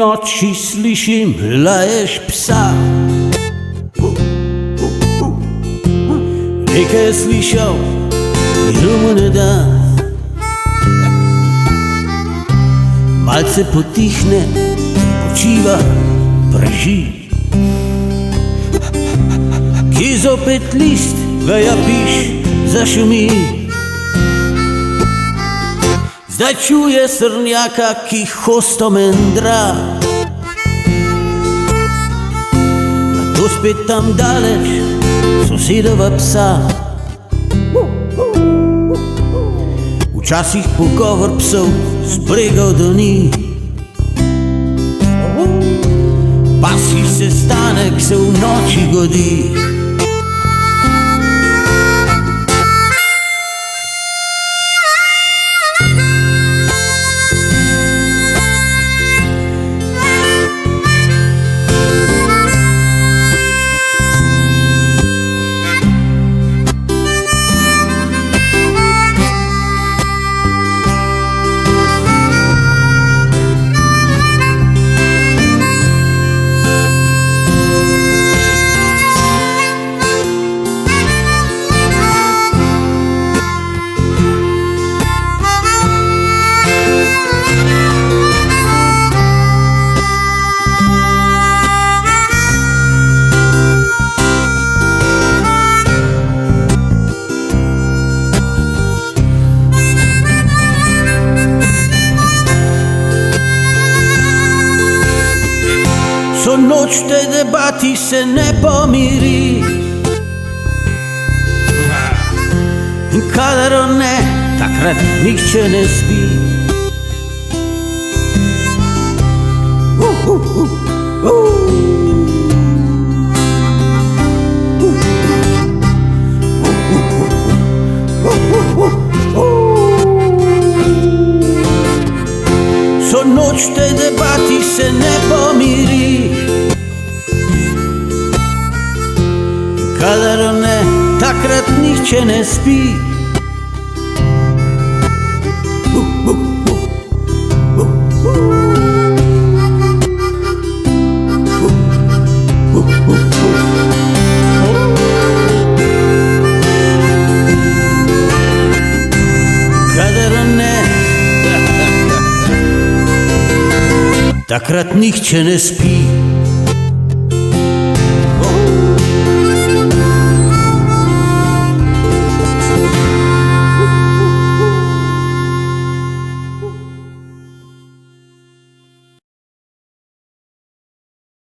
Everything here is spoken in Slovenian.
noči slišim, laješ psa. Reke je slišal, miru mu ne da. Malce potihne, počiva, preži. Ki zopet list, veja piš, zašumi. Zdaj čuje srnjaka, ki hosto mendra. Nato spet tam daleč sosedova psa. Včasih pogovor psov z brega doni. Pasji sestanek se v noči godi. So noč tej debati se ne pomiri. In kadar on ne, takrat nihče ne spi. So noč tej debati se ne pomiri. Kadar on ne, takrat nihče ne spi. Kadar on ne, takrat nihče ne spi.